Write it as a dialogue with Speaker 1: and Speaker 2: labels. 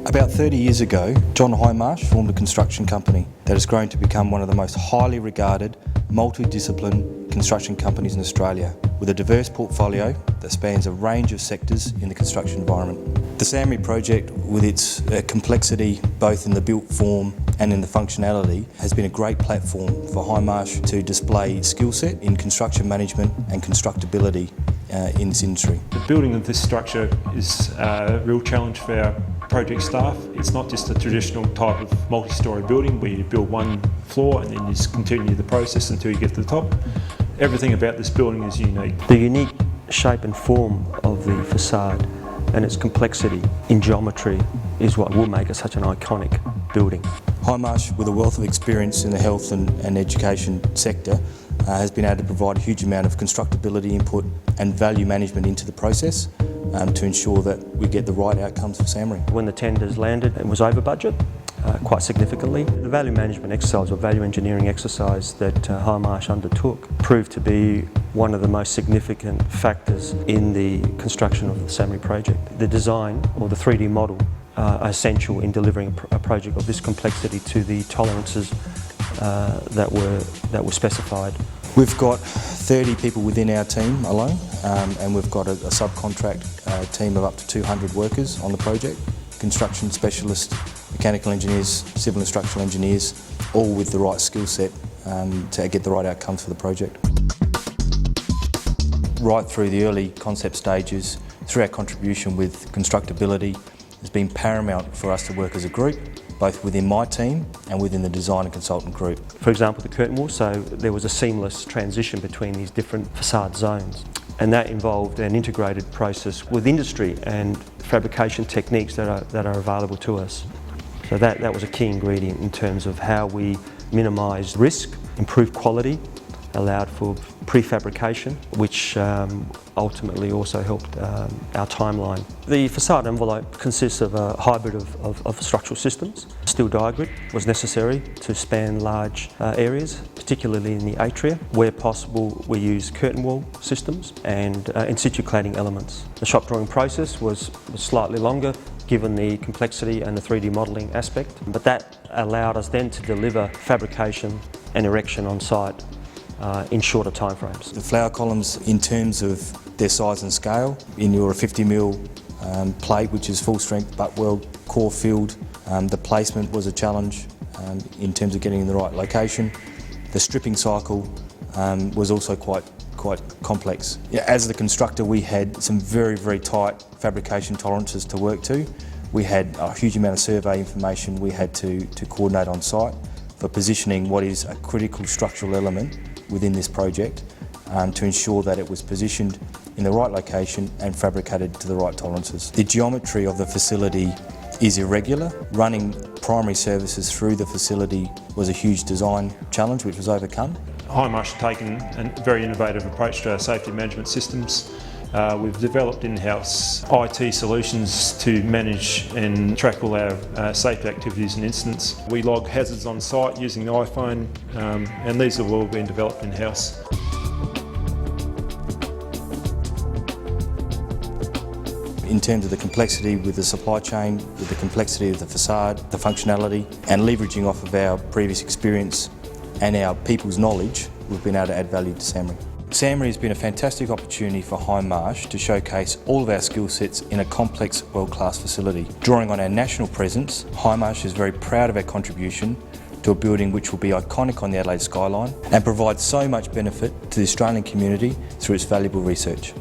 Speaker 1: About 30 years ago, John Hindmarsh formed a construction company that has grown to become one of the most highly regarded, multidiscipline construction companies in Australia, with a diverse portfolio that spans a range of sectors in the construction environment. The SAMRI project, with its complexity both in the built form and in the functionality, has been a great platform for Hindmarsh to display skill set in construction management and constructability in this industry.
Speaker 2: The building of this structure is a real challenge for our project staff. It's not just a traditional type of multi-storey building where you build one floor and then you just continue the process until you get to the top. Everything about this building is unique.
Speaker 3: The unique shape and form of the facade and its complexity in geometry is what will make it such an iconic building.
Speaker 1: Hindmarsh, with a wealth of experience in the health and education sector, has been able to provide a huge amount of constructability input and value management into the process to ensure that we get the right outcomes for SAMRI.
Speaker 3: When the tenders landed, it was over budget quite significantly. The value management exercise or value engineering exercise that Hindmarsh undertook proved to be one of the most significant factors in the construction of the SAMRI project. The design or the 3D model are essential in delivering a project of this complexity to the tolerances that were specified.
Speaker 1: We've got 30 people within our team alone, and we've got a subcontract team of up to 200 workers on the project. Construction specialists, mechanical engineers, civil and structural engineers, all with the right skill set to get the right outcomes for the project. Right through the early concept stages, through our contribution with constructability, has been paramount for us to work as a group, both within my team and within the design and consultant group.
Speaker 3: For example, the curtain wall, so there was a seamless transition between these different facade zones. And that involved an integrated process with industry and fabrication techniques that are available to us. So that was a key ingredient in terms of how we minimised risk, improved quality, allowed for prefabrication, which ultimately also helped our timeline. The facade envelope consists of a hybrid of structural systems. Steel diagrid was necessary to span large areas, particularly in the atria. Where possible, we use curtain wall systems and in situ cladding elements. The shop drawing process was slightly longer, given the complexity and the 3D modelling aspect, but that allowed us then to deliver fabrication and erection on site in shorter timeframes.
Speaker 1: The flower columns, in terms of their size and scale, in your 50mm plate, which is full strength butt weld, core filled, the placement was a challenge in terms of getting in the right location. The stripping cycle was also quite complex. As the constructor, we had some very tight fabrication tolerances to work to. We had a huge amount of survey information we had to coordinate on site for positioning what is a critical structural element within this project to ensure that it was positioned in the right location and fabricated to the right tolerances. The geometry of the facility is irregular. Running primary services through the facility was a huge design challenge which was overcome.
Speaker 2: Hindmarsh has taken a very innovative approach to our safety management systems. We've developed in-house IT solutions to manage and track all our safety activities and incidents. We log hazards on site using the iPhone, and these have all been developed in-house.
Speaker 1: In terms of the complexity with the supply chain, with the complexity of the facade, the functionality, and leveraging off of our previous experience and our people's knowledge, we've been able to add value to SAMRI. SAMRI has been a fantastic opportunity for Hindmarsh to showcase all of our skill sets in a complex, world-class facility. Drawing on our national presence, Hindmarsh is very proud of our contribution to a building which will be iconic on the Adelaide skyline and provide so much benefit to the Australian community through its valuable research.